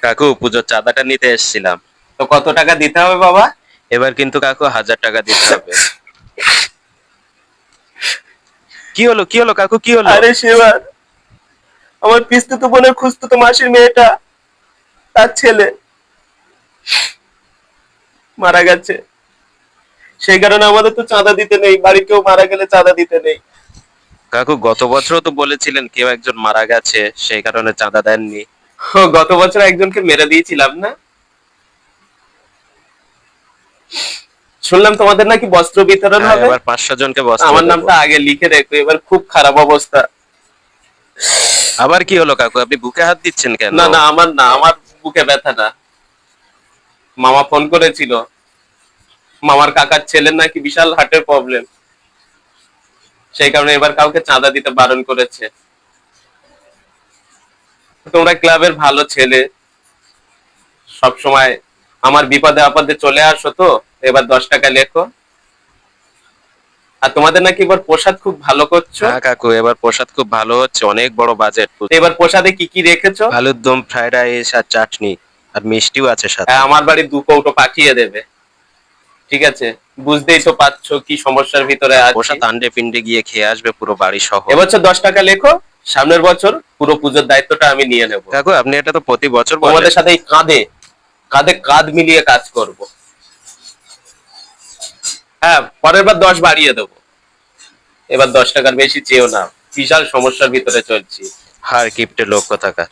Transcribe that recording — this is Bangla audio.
কাকু পুজোর চাঁদাটা নিতে এসেছিলাম। তো কত টাকা দিতে হবে বাবা? এবার কিন্তু কাকু 1000 টাকা দিতে হবে। কি হলো কি হলো কাকু, কি হলো? আরে সেবার আমার পিস্তুত বোনের খুঁজতুতো মাসির মেয়েটা, তার ছেলে মারা গেছে। সেই কারণে আমাদের তো চাঁদা দিতে নেই, বাড়ি কেউ মারা গেলে চাঁদা দিতে নেই। কাকু গত বছরও তো বলেছিলেন কেউ একজন মারা গেছে, সেই কারণে চাঁদা দেননি। ও, গত বছর একজনকে মেরে দিয়েছিলাম না? শুনলাম তোমাদের নাকি বস্ত্র বিতরণ হ্যাঁ, হবে। এবার 500 জনকে বস্ত্র আমার দেবো। নামটা আগে লিখে রেখো, এবার খুব খারাপ অবস্থা। আবার কি হলো কাকু, আপনি বুকে হাত দিচ্ছেন কেন? না না, আমার না, আমার বুকে ব্যথা না। মামা ফোন করেছিল, মামার কাকার ছেলের নাকি বিশাল হার্টের প্রবলেম, সেই কারণে এবার কাউকে চাঁদা দিতে বারণ করেছে। তোমরা ক্লাবের ভালো ছেলে, সব সময় আমার বিপদে আপদে চলে আসো, তো এবার 10 টাকা লেখো। আর তোমাদের নাকি এবার প্রসাদ খুব ভালো করছো। হ্যাঁ কাকু, এবার প্রসাদ খুব ভালো হচ্ছে, অনেক বড় বাজেট। তো এবার প্রসাদে কি কি রেখেছো? আলুর দম, ফ্রাইড রাইস আর চাটনি, আর মিষ্টিও আছে সাথে। হ্যাঁ, আমার বাড়ি 2 কৌটো পাঠিয়ে দেবে, ঠিক আছে? বুঝতেই তো পারছো কি সমস্যার ভিতরে আছি। প্রসাদ আন্ডে পিন্ডে গিয়ে খেয়ে আসবে পুরো বাড়ি সহ। এবছর 10 টাকা লেখো, সামনের বছর পুরো পুজোর দায়িত্বটা আমি নিয়ে নেব। কাকু আপনি এটা তো প্রতি বছর বলেন। তোমাদের সাথে এই কাঁধে কাঁধে কাঁধ মিলিয়ে কাজ করব। হ্যাঁ, পরের বার 10 বাড়িয়ে দেবো, এবার 10 টাকার বেশি চেয়েও না, বিশাল সমস্যার ভিতরে চলছি। হার কিপটে লোক কোথাকার।